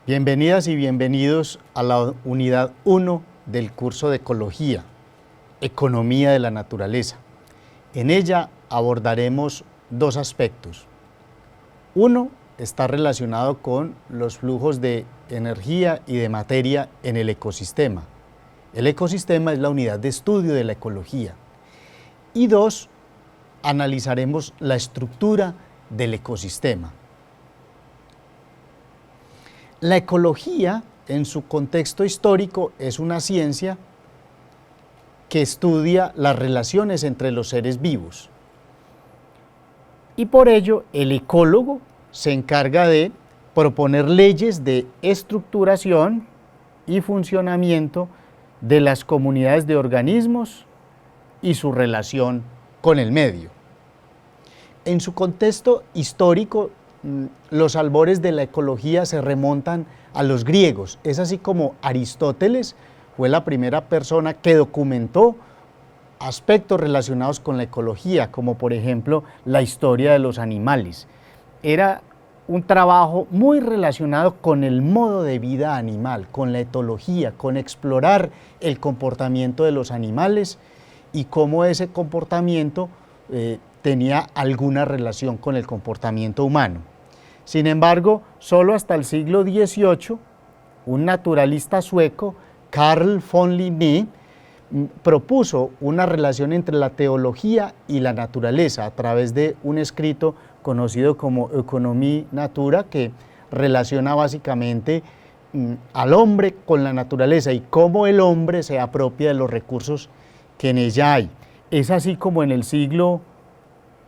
Bienvenidas y bienvenidos a la unidad 1 del curso de Ecología, Economía de la Naturaleza. En ella abordaremos dos aspectos. Uno está relacionado con los flujos de energía y de materia en el ecosistema. El ecosistema es la unidad de estudio de la ecología. Y dos, analizaremos la estructura del ecosistema. La ecología, en su contexto histórico, es una ciencia que estudia las relaciones entre los seres vivos. Y por ello, el ecólogo se encarga de proponer leyes de estructuración y funcionamiento de las comunidades de organismos y su relación con el medio. En su contexto histórico, los albores de la ecología se remontan a los griegos. Es así como Aristóteles fue la primera persona que documentó aspectos relacionados con la ecología, como por ejemplo la historia de los animales. Era un trabajo muy relacionado con el modo de vida animal, con la etología, con explorar el comportamiento de los animales y cómo ese comportamiento tenía alguna relación con el comportamiento humano. Sin embargo, solo hasta el siglo XVIII, un naturalista sueco, Carl von Linné, propuso una relación entre la teología y la naturaleza a través de un escrito conocido como Economia Natura, que relaciona básicamente al hombre con la naturaleza y cómo el hombre se apropia de los recursos que en ella hay. Es así como en el siglo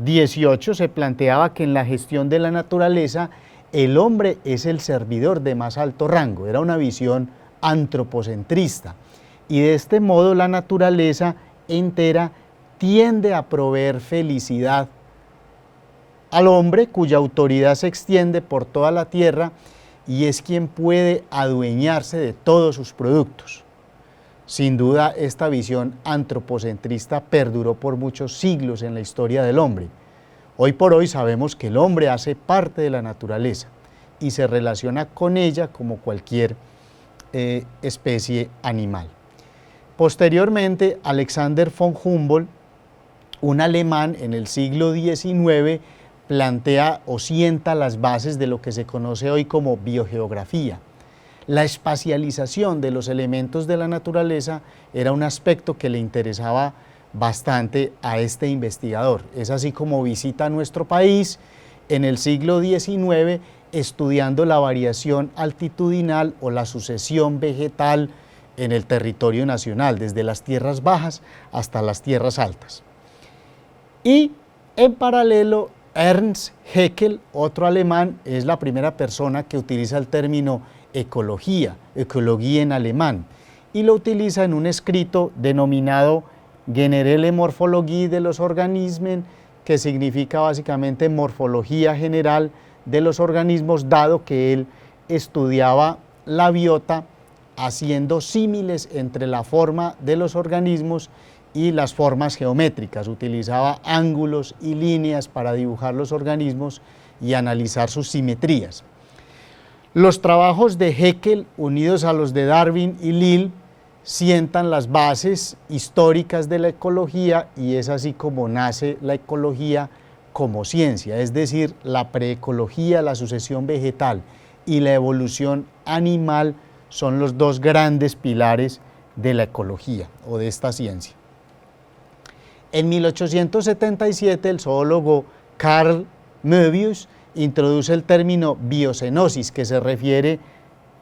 XVIII se planteaba que en la gestión de la naturaleza el hombre es el servidor de más alto rango. Era una visión antropocentrista y de este modo la naturaleza entera tiende a proveer felicidad al hombre, cuya autoridad se extiende por toda la tierra y es quien puede adueñarse de todos sus productos. Sin duda, esta visión antropocentrista perduró por muchos siglos en la historia del hombre. Hoy por hoy sabemos que el hombre hace parte de la naturaleza y se relaciona con ella como cualquier especie animal. Posteriormente, Alexander von Humboldt, un alemán en el siglo XIX, plantea o sienta las bases de lo que se conoce hoy como biogeografía. La espacialización de los elementos de la naturaleza era un aspecto que le interesaba bastante a este investigador. Es así como visita nuestro país en el siglo XIX estudiando la variación altitudinal o la sucesión vegetal en el territorio nacional, desde las tierras bajas hasta las tierras altas. Y en paralelo, Ernst Haeckel, otro alemán, es la primera persona que utiliza el término ecología, Ökologie en alemán, y lo utiliza en un escrito denominado Generelle Morphologie de los Organismen, que significa básicamente morfología general de los organismos, dado que él estudiaba la biota haciendo símiles entre la forma de los organismos y las formas geométricas. Utilizaba ángulos y líneas para dibujar los organismos y analizar sus simetrías. Los trabajos de Haeckel, unidos a los de Darwin y Lill, sientan las bases históricas de la ecología y es así como nace la ecología como ciencia, es decir, la preecología, la sucesión vegetal y la evolución animal son los dos grandes pilares de la ecología o de esta ciencia. En 1877 el zoólogo Carl Möbius introduce el término biocenosis, que se refiere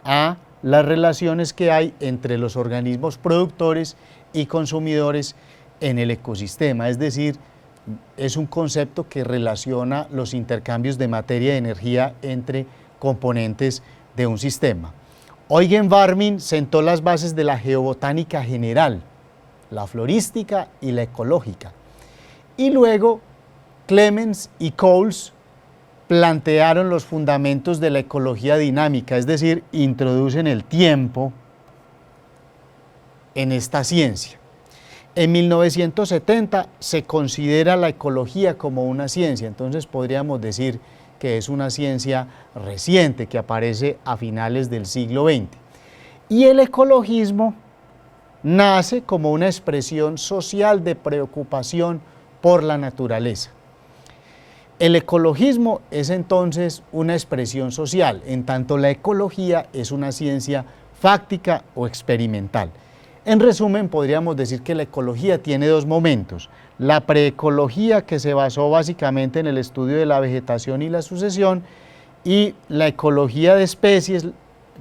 a las relaciones que hay entre los organismos productores y consumidores en el ecosistema, es decir, es un concepto que relaciona los intercambios de materia y energía entre componentes de un sistema. Eugen Warming sentó las bases de la geobotánica general, la florística y la ecológica, y luego Clemens y Coles plantearon los fundamentos de la ecología dinámica, es decir, introducen el tiempo en esta ciencia. En 1970 se considera la ecología como una ciencia, entonces podríamos decir que es una ciencia reciente que aparece a finales del siglo XX. Y el ecologismo nace como una expresión social de preocupación por la naturaleza. El ecologismo es entonces una expresión social, en tanto la ecología es una ciencia fáctica o experimental. En resumen, podríamos decir que la ecología tiene dos momentos: la preecología, que se basó básicamente en el estudio de la vegetación y la sucesión, y la ecología de especies,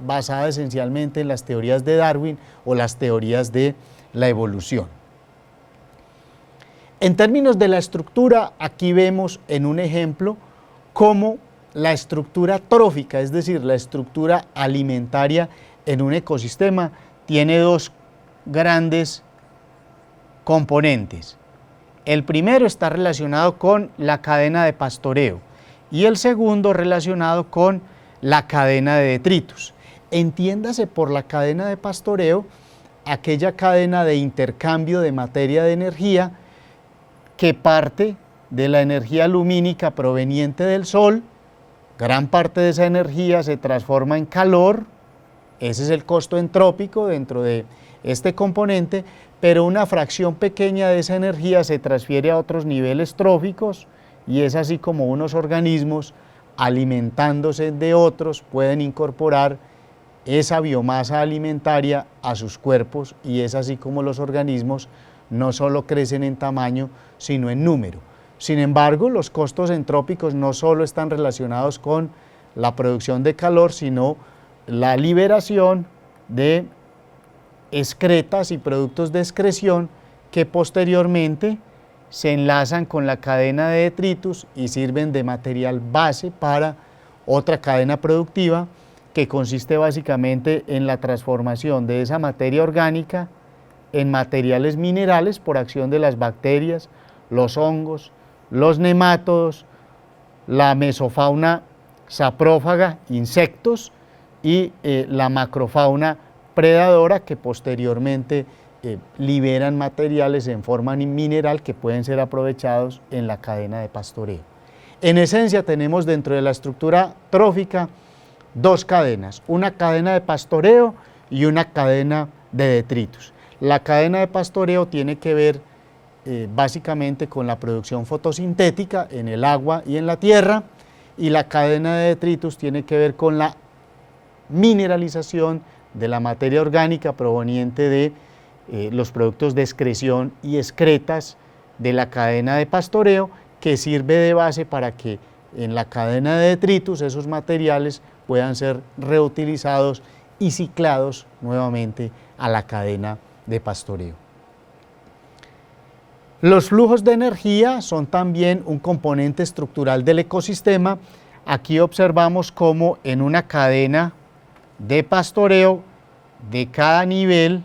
basada esencialmente en las teorías de Darwin o las teorías de la evolución. En términos de la estructura, aquí vemos en un ejemplo cómo la estructura trófica, es decir, la estructura alimentaria en un ecosistema, tiene dos grandes componentes. El primero está relacionado con la cadena de pastoreo y el segundo relacionado con la cadena de detritus. Entiéndase por la cadena de pastoreo aquella cadena de intercambio de materia de energía que parte de la energía lumínica proveniente del sol. Gran parte de esa energía se transforma en calor, ese es el costo entrópico dentro de este componente, pero una fracción pequeña de esa energía se transfiere a otros niveles tróficos y es así como unos organismos, alimentándose de otros, pueden incorporar esa biomasa alimentaria a sus cuerpos, y es así como los organismos no solo crecen en tamaño, sino en número. Sin embargo, los costos entrópicos no solo están relacionados con la producción de calor, sino la liberación de excretas y productos de excreción que posteriormente se enlazan con la cadena de detritus y sirven de material base para otra cadena productiva que consiste básicamente en la transformación de esa materia orgánica en materiales minerales por acción de las bacterias, los hongos, los nemátodos, la mesofauna saprófaga, insectos, y la macrofauna predadora, que posteriormente liberan materiales en forma mineral que pueden ser aprovechados en la cadena de pastoreo. En esencia, tenemos dentro de la estructura trófica dos cadenas, una cadena de pastoreo y una cadena de detritus. La cadena de pastoreo tiene que ver básicamente con la producción fotosintética en el agua y en la tierra, y la cadena de detritus tiene que ver con la mineralización de la materia orgánica proveniente de los productos de excreción y excretas de la cadena de pastoreo, que sirve de base para que en la cadena de detritus esos materiales puedan ser reutilizados y ciclados nuevamente a la cadena de pastoreo. Los flujos de energía son también un componente estructural del ecosistema. Aquí observamos cómo en una cadena de pastoreo de cada nivel,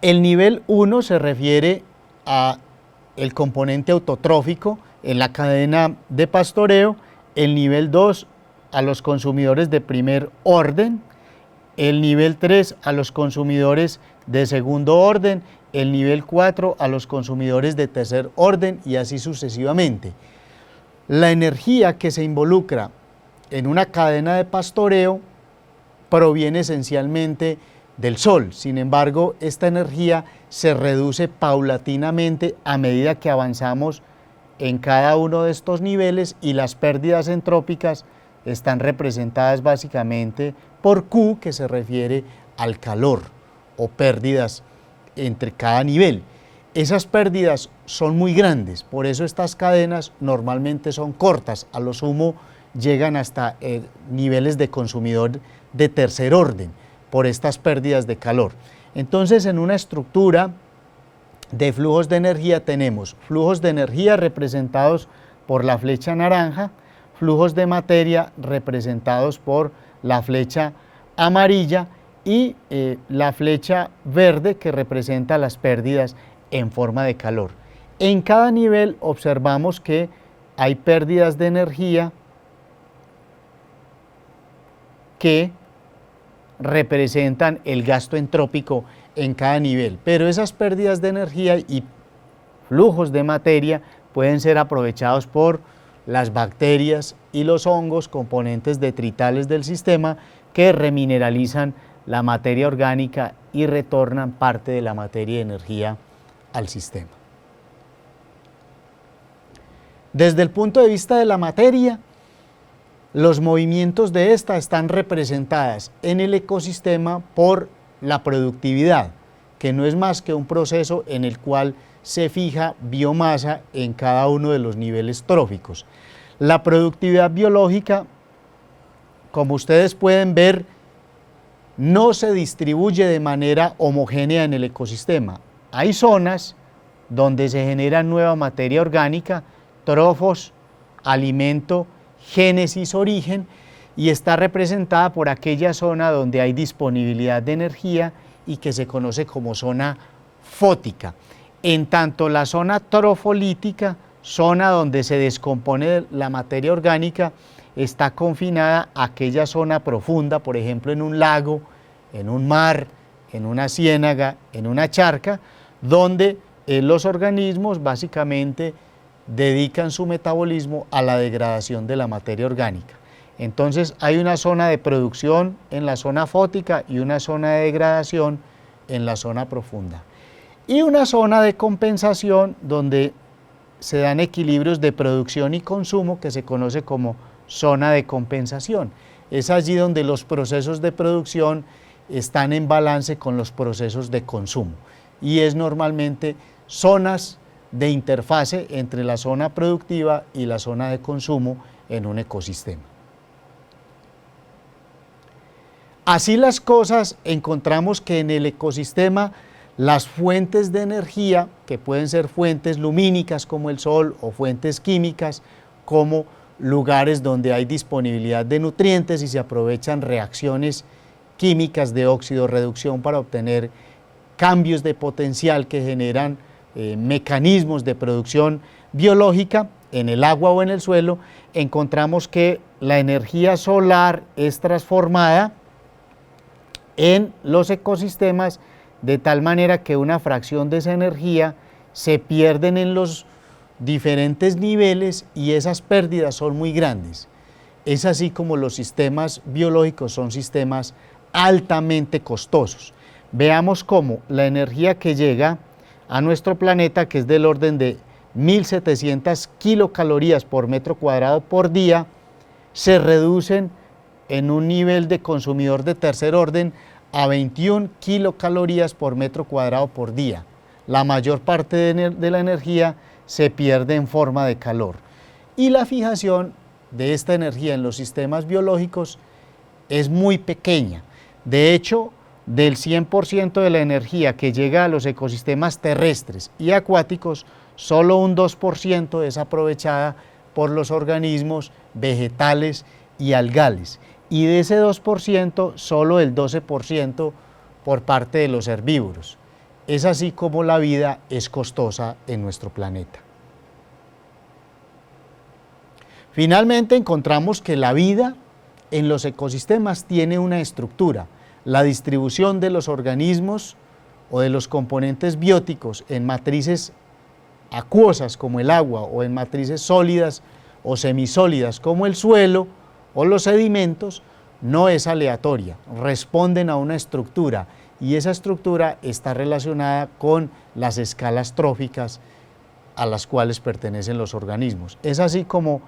el nivel 1 se refiere a el componente autotrófico en la cadena de pastoreo, el nivel 2 a los consumidores de primer orden, el nivel 3 a los consumidores de segundo orden, el nivel 4 a los consumidores de tercer orden, y así sucesivamente. La energía que se involucra en una cadena de pastoreo proviene esencialmente del sol. Sin embargo, esta energía se reduce paulatinamente a medida que avanzamos en cada uno de estos niveles, y las pérdidas entrópicas están representadas básicamente por Q, que se refiere al calor o pérdidas entre cada nivel. Esas pérdidas son muy grandes, por eso estas cadenas normalmente son cortas, a lo sumo llegan hasta niveles de consumidor de tercer orden por estas pérdidas de calor. Entonces, en una estructura de flujos de energía tenemos flujos de energía representados por la flecha naranja, flujos de materia representados por la flecha amarilla y la flecha verde, que representa las pérdidas en forma de calor. En cada nivel observamos que hay pérdidas de energía que representan el gasto entrópico en cada nivel, pero esas pérdidas de energía y flujos de materia pueden ser aprovechados por las bacterias y los hongos, componentes detritales del sistema, que remineralizan la materia orgánica y retornan parte de la materia y energía al sistema. Desde el punto de vista de la materia, los movimientos de esta están representadas en el ecosistema por la productividad, que no es más que un proceso en el cual se fija biomasa en cada uno de los niveles tróficos. La productividad biológica, como ustedes pueden ver, no se distribuye de manera homogénea en el ecosistema. Hay zonas donde se genera nueva materia orgánica, trofos, alimento, génesis, origen, y está representada por aquella zona donde hay disponibilidad de energía y que se conoce como zona fótica. En tanto la zona trofolítica, zona donde se descompone la materia orgánica, está confinada a aquella zona profunda, por ejemplo en un lago, en un mar, en una ciénaga, en una charca, donde los organismos básicamente dedican su metabolismo a la degradación de la materia orgánica. Entonces hay una zona de producción en la zona fótica y una zona de degradación en la zona profunda. Y una zona de compensación donde se dan equilibrios de producción y consumo que se conoce como zona de compensación. Es allí donde los procesos de producción están en balance con los procesos de consumo y es normalmente zonas de interfase entre la zona productiva y la zona de consumo en un ecosistema. Así las cosas, encontramos que en el ecosistema las fuentes de energía, que pueden ser fuentes lumínicas como el sol o fuentes químicas como lugares donde hay disponibilidad de nutrientes y se aprovechan reacciones químicas de óxido-reducción para obtener cambios de potencial que generan mecanismos de producción biológica en el agua o en el suelo, encontramos que la energía solar es transformada en los ecosistemas de tal manera que una fracción de esa energía se pierden en los diferentes niveles y esas pérdidas son muy grandes. Es así como los sistemas biológicos son sistemas altamente costosos. Veamos cómo la energía que llega a nuestro planeta, que es del orden de 1.700 kilocalorías por metro cuadrado por día, se reducen en un nivel de consumidor de tercer orden a 21 kilocalorías por metro cuadrado por día. La mayor parte de la energía se pierde en forma de calor. Y la fijación de esta energía en los sistemas biológicos es muy pequeña. De hecho, del 100% de la energía que llega a los ecosistemas terrestres y acuáticos, solo un 2% es aprovechada por los organismos vegetales y algales. Y de ese 2%, solo el 12% por parte de los herbívoros. Es así como la vida es costosa en nuestro planeta. Finalmente encontramos que la vida en los ecosistemas tiene una estructura. La distribución de los organismos o de los componentes bióticos en matrices acuosas como el agua o en matrices sólidas o semisólidas como el suelo o los sedimentos no es aleatoria, responden a una estructura y esa estructura está relacionada con las escalas tróficas a las cuales pertenecen los organismos. Es así como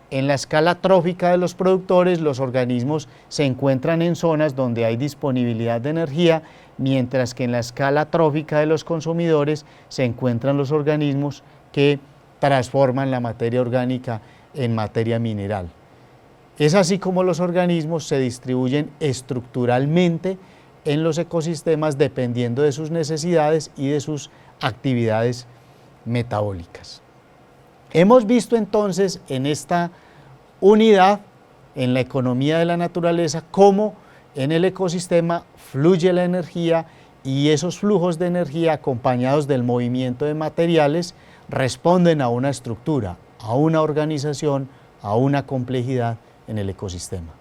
en la escala trófica de los productores, los organismos se encuentran en zonas donde hay disponibilidad de energía, mientras que en la escala trófica de los consumidores se encuentran los organismos que transforman la materia orgánica en materia mineral. Es así como los organismos se distribuyen estructuralmente en los ecosistemas dependiendo de sus necesidades y de sus actividades metabólicas. Hemos visto entonces en esta unidad, en la economía de la naturaleza, cómo en el ecosistema fluye la energía y esos flujos de energía acompañados del movimiento de materiales responden a una estructura, a una organización, a una complejidad en el ecosistema.